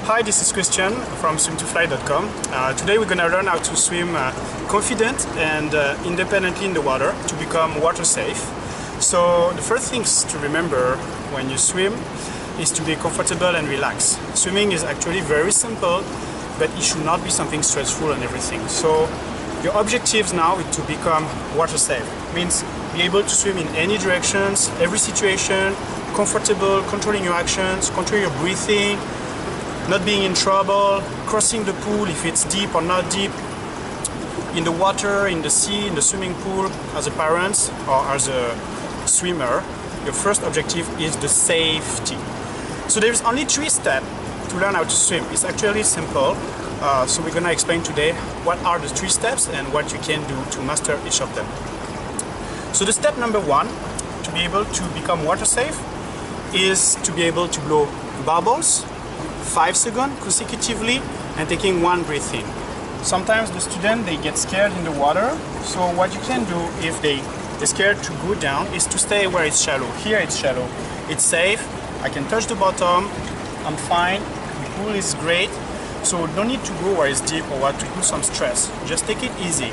Hi, this is Christian from swim2fly.com. Today we're going to learn how to swim confident and independently in the water to become water safe. So the first things to remember when you swim is to be comfortable and relaxed. Swimming is actually very simple, but it should not be something stressful and everything. So your objectives now is to become water safe. It means be able to swim in any directions, every situation, comfortable, controlling your actions, control your breathing, not being in trouble, crossing the pool if it's deep or not deep, in the water, in the sea, in the swimming pool, as a parent or as a swimmer. Your first objective is the safety. So there's only 3 steps to learn how to swim. It's actually simple. So we're going to explain today what are the 3 steps and what you can do to master each of them. So the step number 1 to be able to become water safe is to be able to blow bubbles 5 seconds consecutively and taking 1 breath in. Sometimes the student, they get scared in the water, so what you can do if they're scared to go down is to stay where it's shallow. Here it's shallow, it's safe, I can touch the bottom, I'm fine, the pool is great, so don't need to go where it's deep or what to do some stress. Just take it easy.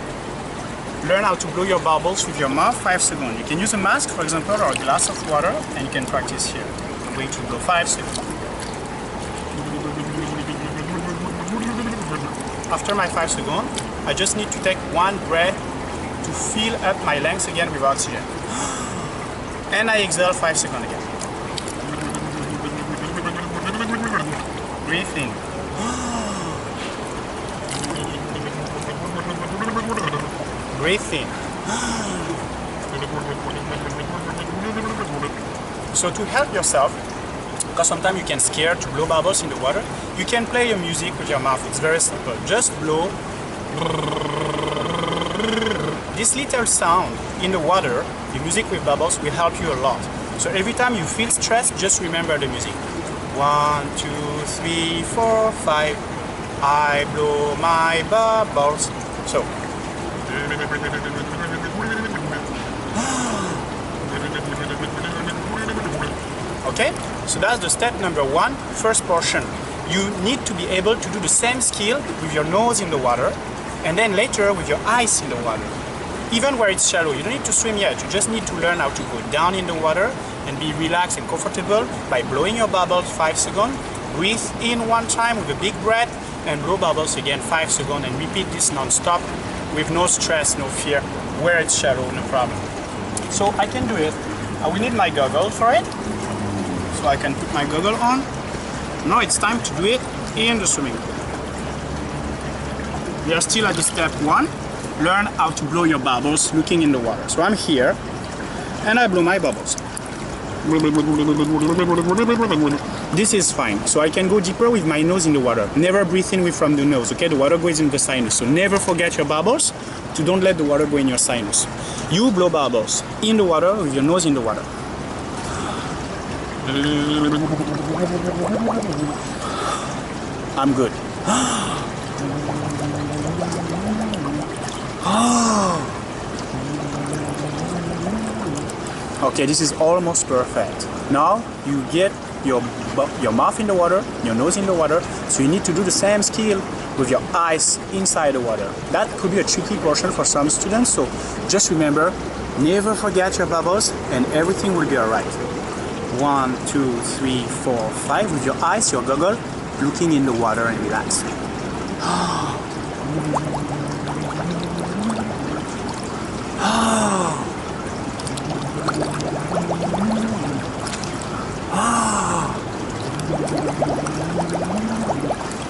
Learn how to blow your bubbles with your mouth 5 seconds. You can use a mask, for example, or a glass of water, and you can practice here. I'm going to blow 5 seconds. After my 5 seconds, I just need to take 1 breath to fill up my lungs again with oxygen. And I exhale 5 seconds again. Breathe in. Breathe in. So to help yourself, because sometimes you can scare to blow bubbles in the water, you can play your music with your mouth. It's very simple. Just blow. This little sound in the water, the music with bubbles, will help you a lot. So every time you feel stressed, just remember the music. 1, 2, 3, 4, 5. I blow my bubbles. So. Okay, so that's the step number 1, first portion. You need to be able to do the same skill with your nose in the water and then later with your eyes in the water. Even where it's shallow, you don't need to swim yet, you just need to learn how to go down in the water and be relaxed and comfortable by blowing your bubbles 5 seconds, breathe in 1 time with a big breath and blow bubbles again 5 seconds and repeat this non-stop with no stress, no fear, where it's shallow, no problem. So I can do it. I will need my goggle for it. So I can put my goggle on. Now it's time to do it in the swimming pool. We are still at the step 1. Learn how to blow your bubbles looking in the water. So I'm here and I blow my bubbles. This is fine. So I can go deeper with my nose in the water. Never breathe in from the nose, okay? The water goes in the sinus. So never forget your bubbles. So don't let the water go in your sinus. You blow bubbles in the water with your nose in the water. I'm good. Okay, this is almost perfect. Now you get your mouth in the water, your nose in the water, so you need to do the same skill with your eyes inside the water. That could be a tricky portion for some students, so just remember, never forget your bubbles and everything will be alright. 1, 2, 3, 4, 5 with your eyes, your goggle, looking in the water and relax.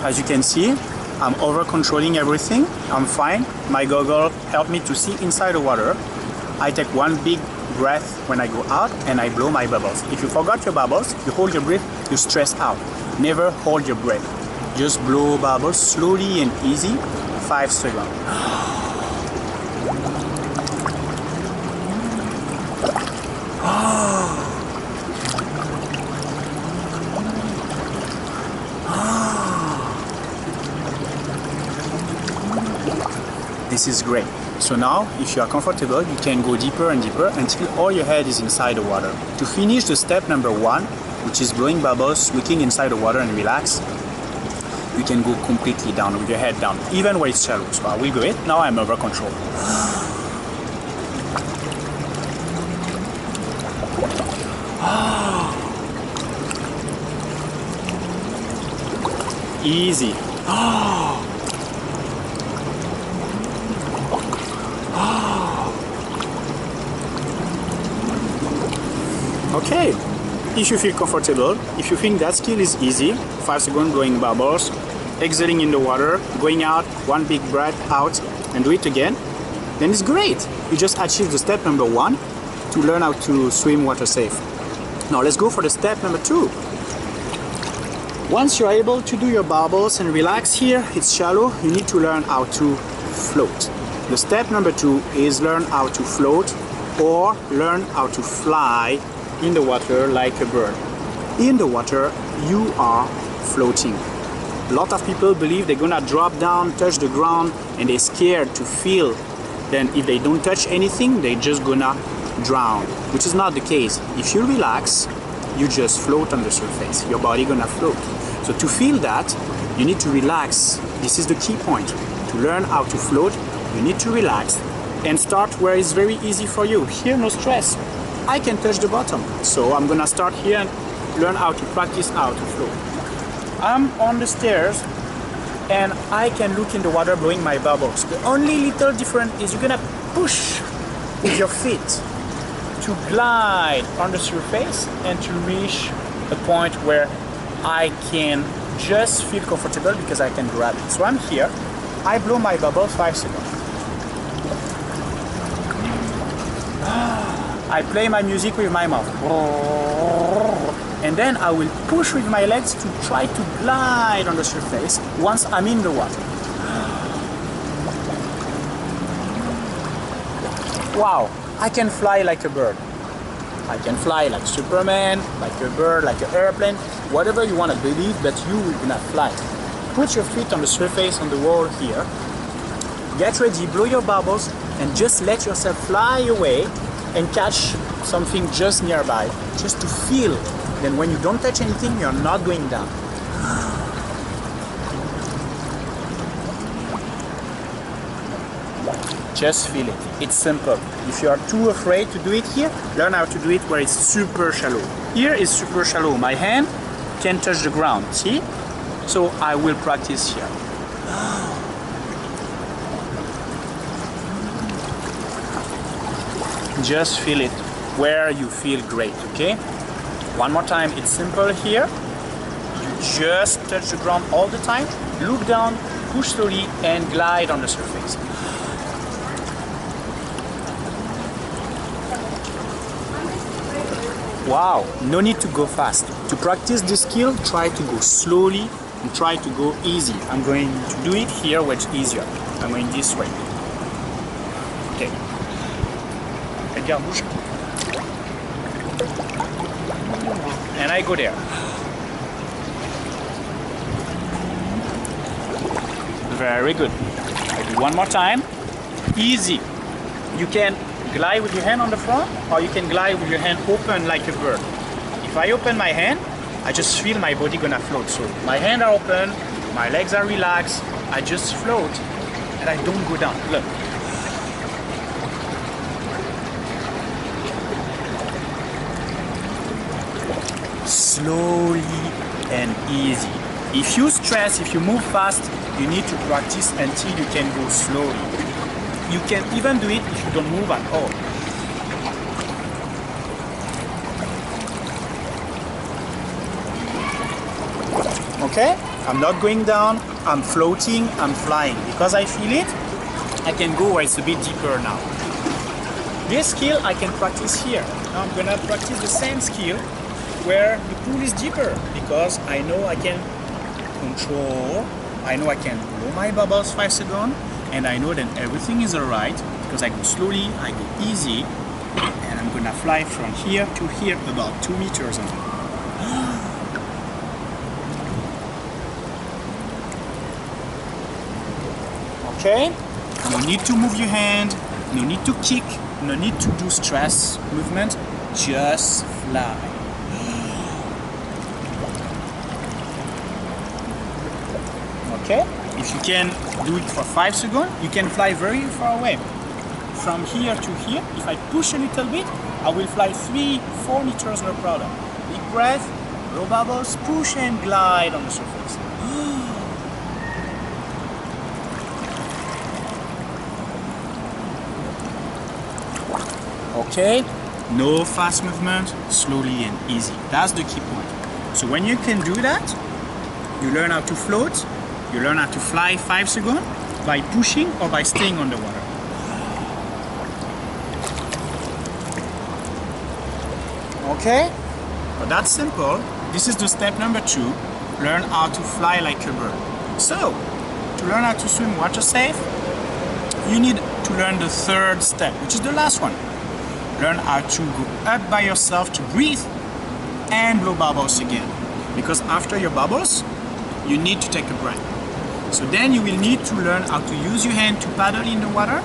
As you can see, I'm over controlling everything. I'm fine. My goggle helped me to see inside the water. I take 1 big breath when I go out and I blow my bubbles. If you forgot your bubbles, you hold your breath, you stress out. Never hold your breath. Just blow bubbles slowly and easy, 5 seconds. This is great. So now, if you are comfortable, you can go deeper and deeper until all your head is inside the water. To finish the step number 1, which is blowing bubbles, looking inside the water and relax, you can go completely down with your head down, even when it's shallow. So I will go it. Now I'm over control. Easy. Okay, if you feel comfortable, if you think that skill is easy, 5 seconds blowing bubbles, exhaling in the water, going out, one big breath out, and do it again, then it's great. You just achieved the step number 1 to learn how to swim water safe. Now let's go for the step number 2. Once you're able to do your bubbles and relax here, it's shallow, you need to learn how to float. The step number 2 is learn how to float or learn how to fly in the water like a bird. In the water, you are floating. A lot of people believe they're gonna drop down, touch the ground, and they're scared to feel. Then if they don't touch anything, they're just gonna drown, which is not the case. If you relax, you just float on the surface. Your body gonna float. So to feel that, you need to relax. This is the key point. To learn how to float, you need to relax and start where it's very easy for you. Here, no stress. I can touch the bottom. So I'm gonna start here and learn how to practice how to float. I'm on the stairs and I can look in the water blowing my bubbles. The only little difference is you're gonna push with your feet to glide on the surface and to reach a point where I can just feel comfortable because I can grab it. So I'm here, I blow my bubble 5 seconds. I play my music with my mouth. And then I will push with my legs to try to glide on the surface once I'm in the water. Wow, I can fly like a bird. I can fly like Superman, like a bird, like an airplane, whatever you want to believe, but you will not fly. Put your feet on the surface on the wall here. Get ready, blow your bubbles, and just let yourself fly away and catch something just nearby, just to feel. Then when you don't touch anything, you're not going down. Just feel it. It's simple. If you are too afraid to do it here, learn how to do it where it's super shallow. Here is super shallow. My hand can touch the ground. See? So I will practice here. Just feel it where you feel great, okay? One more time. It's simple here. You just touch the ground all the time. Look down, push slowly, and glide on the surface. Wow, no need to go fast. To practice this skill, try to go slowly and try to go easy. I'm going to do it here where it's easier. I'm going this way. Okay. Edgar, bouge. And I go there. Very good. I do one more time. Easy. You can glide with your hand on the front, or you can glide with your hand open like a bird. If I open my hand, I just feel my body gonna float. So my hands are open, my legs are relaxed, I just float and I don't go down. Look. Slowly and easy. If you stress, if you move fast, you need to practice until you can go slowly. You can even do it if you don't move at all. Okay? I'm not going down, I'm floating, I'm flying. Because I feel it, I can go where it's a bit deeper now. This skill I can practice here. Now I'm gonna practice the same skill where the pool is deeper, because I know I can control, I know I can blow my bubbles 5 seconds, and I know that everything is alright because I go slowly, I go easy, and I'm gonna fly from here to here about 2 meters only. Okay? No need to move your hand, no need to kick, no need to do stress movement, just fly. Okay? If you can do it for 5 seconds, you can fly very far away. From here to here, if I push a little bit, I will fly 3-4 meters, no problem. Big breath, blow bubbles, push and glide on the surface. Okay, no fast movement, slowly and easy. That's the key point. So when you can do that, you learn how to float, you learn how to fly 5 seconds by pushing or by staying underwater. Okay, but that's simple. This is the step number 2, learn how to fly like a bird. So, to learn how to swim water safe, you need to learn the 3rd step, which is the last one. Learn how to go up by yourself to breathe and blow bubbles again. Because after your bubbles, you need to take a breath. So then you will need to learn how to use your hand to paddle in the water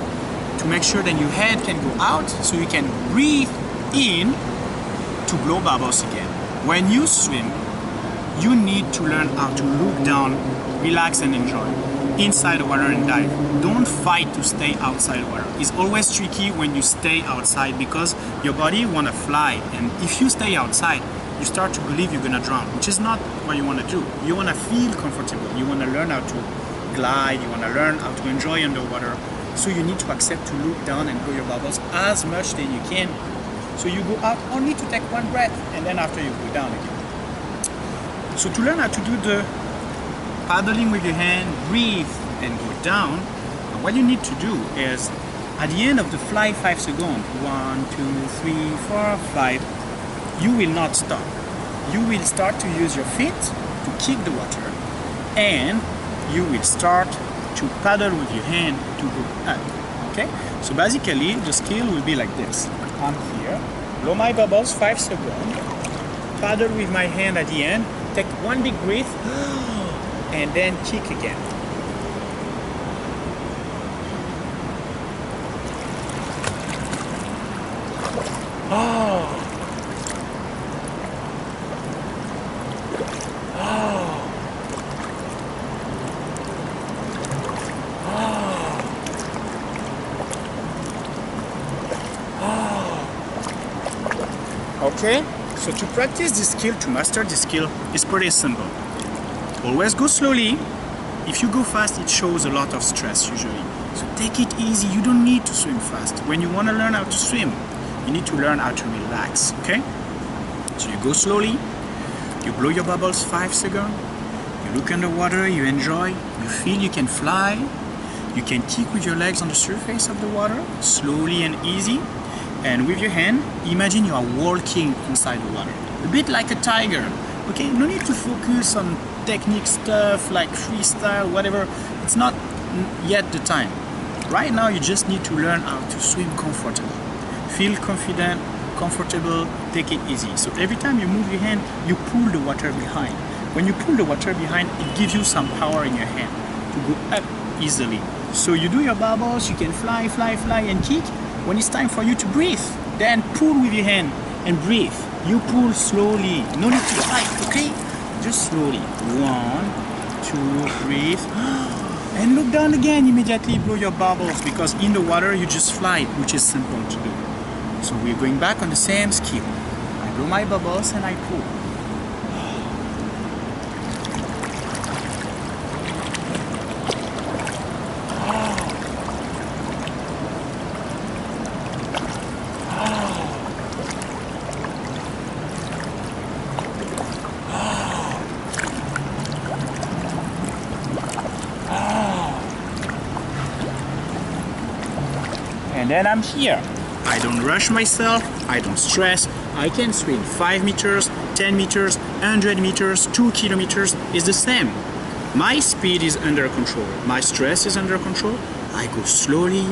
to make sure that your head can go out so you can breathe in to blow bubbles again. When you swim, you need to learn how to look down, relax and enjoy. Inside the water and dive. Don't fight to stay outside the water. It's always tricky when you stay outside because your body wanna fly, and if you stay outside, you start to believe you're gonna drown, which is not what you wanna do. You wanna feel comfortable. You wanna learn how to glide. You wanna learn how to enjoy underwater. So you need to accept to look down and blow your bubbles as much as you can. So you go out only to take 1 breath, and then after you go down again. So to learn how to do the paddling with your hand, breathe and go down, what you need to do is at the end of the fly 5 seconds, 1, 2, 3, 4, 5, you will not stop. You will start to use your feet to kick the water, and you will start to paddle with your hand to go up. Okay? So basically the skill will be like this. I'm here, blow my bubbles 5 seconds, paddle with my hand at the end, take 1 big breath, and then kick again. Okay, so to practice this skill, to master this skill, is pretty simple. Always go slowly. If you go fast, it shows a lot of stress usually. So take it easy. You don't need to swim fast. When you want to learn how to swim, you need to learn how to relax, okay? So you go slowly, you blow your bubbles 5 seconds, you look underwater, you enjoy, you feel you can fly, you can kick with your legs on the surface of the water, slowly and easy. And with your hand, imagine you are walking inside the water, a bit like a tiger. Okay, no need to focus on technique stuff like freestyle, whatever. It's not yet the time. Right now, you just need to learn how to swim comfortable. Feel confident, comfortable, take it easy. So every time you move your hand, you pull the water behind. When you pull the water behind, it gives you some power in your hand to go up easily. So you do your bubbles, you can fly, fly, fly and kick. When it's time for you to breathe, then pull with your hand and breathe. You pull slowly, no need to fight, okay? Just slowly. 1, 2, breathe. And look down again, immediately blow your bubbles, because in the water you just fly, which is simple to do. So we're going back on the same skill. I blow my bubbles and I pull. And then I'm here. I don't rush myself, I don't stress. I can swim 5 meters, 10 meters, 100 meters, 2 kilometers, is the same. My speed is under control, my stress is under control. I go slowly,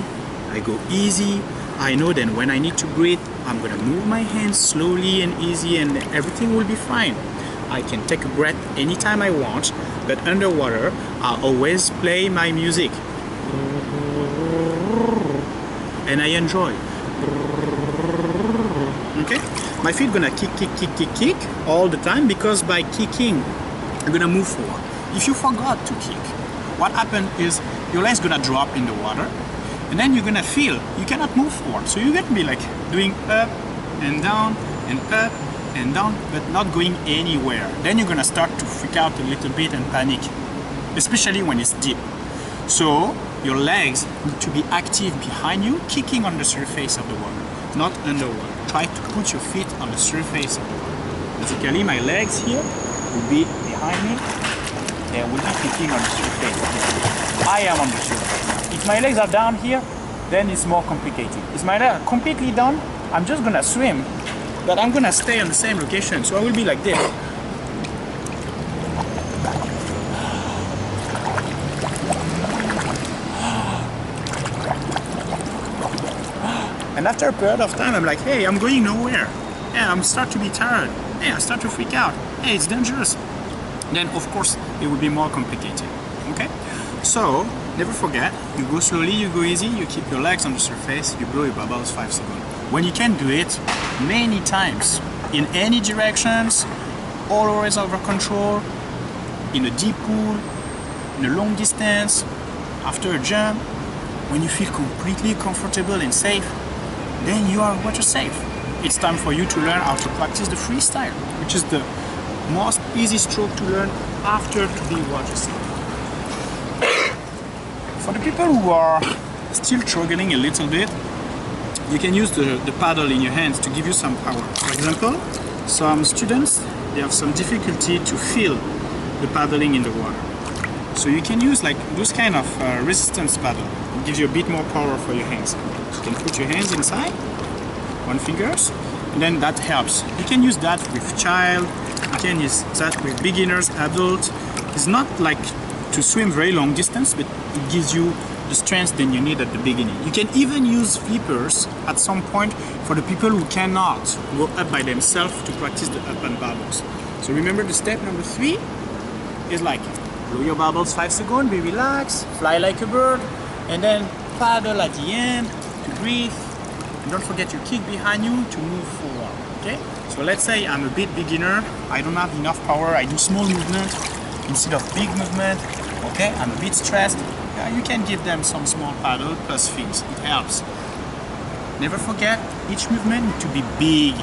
I go easy. I know that when I need to breathe, I'm gonna move my hands slowly and easy and everything will be fine. I can take a breath anytime I want, but underwater, I always play my music. And I enjoy. Okay? My feet gonna kick, kick, kick, kick, kick all the time, because by kicking, I'm gonna move forward. if you forgot to kick, what happened is your leg's gonna drop in the water, and then you're gonna feel you cannot move forward. So you're gonna be like doing up and down and up and down, but not going anywhere. Then you're gonna start to freak out a little bit and panic, especially when it's deep. So your legs need to be active behind you, kicking on the surface of the water, not underwater. Try to put your feet on the surface of the water. Basically, my legs here will be behind me. They will be kicking on the surface. I am on the surface. If my legs are down here, then it's more complicated. If my legs are completely down, I'm just gonna swim, but I'm gonna stay on the same location. So I will be like this. And after a period of time, I'm like, hey, I'm going nowhere. Yeah, I'm start to be tired. Hey, I start to freak out. Hey, it's dangerous. Then, of course, it will be more complicated. Okay? So, never forget, you go slowly, you go easy, you keep your legs on the surface, you blow your bubbles 5 seconds. When you can do it many times, in any directions, always under control, in a deep pool, in a long distance, after a jump, when you feel completely comfortable and safe, then you are water safe. It's time for you to learn how to practice the freestyle, which is the most easy stroke to learn after to be water safe. For the people who are still struggling a little bit, you can use the paddle in your hands to give you some power. For example, some students, they have some difficulty to feel the paddling in the water. So you can use like those kind of resistance paddle. It gives you a bit more power for your hands. You can put your hands inside, one fingers, and then that helps. You can use that with child, you can use that with beginners, adults. It's not like to swim very long distance, but it gives you the strength that you need at the beginning. You can even use flippers at some point for the people who cannot go up by themselves to practice the up and bubbles. So remember the step number 3 is like blow your bubbles 5 seconds, be relaxed, fly like a bird, and then paddle at the end to breathe. And don't forget your kick behind you to move forward. Okay? So let's say I'm a bit beginner, I don't have enough power, I do small movement instead of big movement. Okay, I'm a bit stressed. You can give them some small paddle plus fins. It helps. Never forget, each movement needs to be big.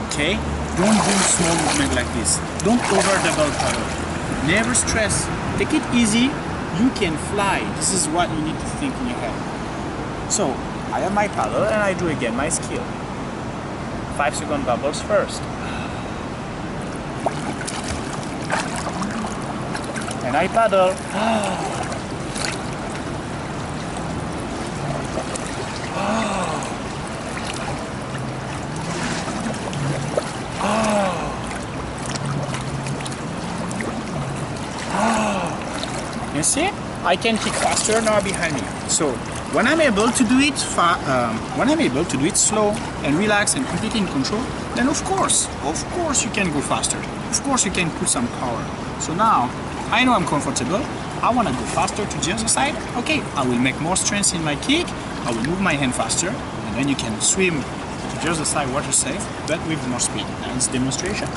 Okay? Don't do small movement like this. Don't over double paddle. Never stress. Take it easy. You can fly. This is what you need to think in your head. So, I have my paddle and I do again my skill. 5 second bubbles first. And I paddle. You see? I can kick faster now behind me. So when I'm able to do it slow and relaxed and completely in control, then of course you can go faster. Of course you can put some power. So now I know I'm comfortable. I want to go faster to the other side. Okay, I will make more strength in my kick. I will move my hand faster, and then you can swim to the other side water safe, but with more speed. And it's demonstration.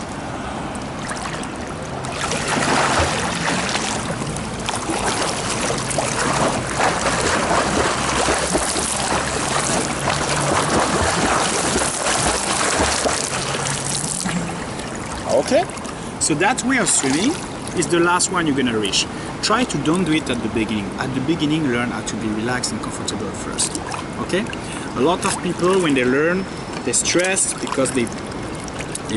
Okay, so that way of swimming is the last one you're gonna reach. Try to don't do it at the beginning. At the beginning, learn how to be relaxed and comfortable first. Okay? A lot of people, when they learn, they stress because they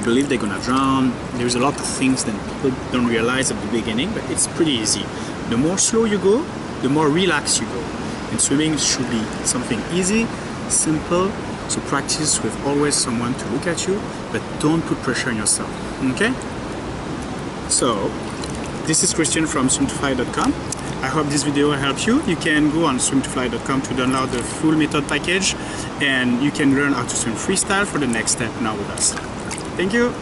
believe they're gonna drown. There's a lot of things that people don't realize at the beginning, but it's pretty easy. The more slow you go, the more relaxed you go. And swimming should be something easy, simple. So practice with always someone to look at you, but don't put pressure on yourself. Okay? So, this is Christian from swim2fly.com. I hope this video helped you. You can go on swim2fly.com to download the full method package, and you can learn how to swim freestyle for the next step now with us. Thank you.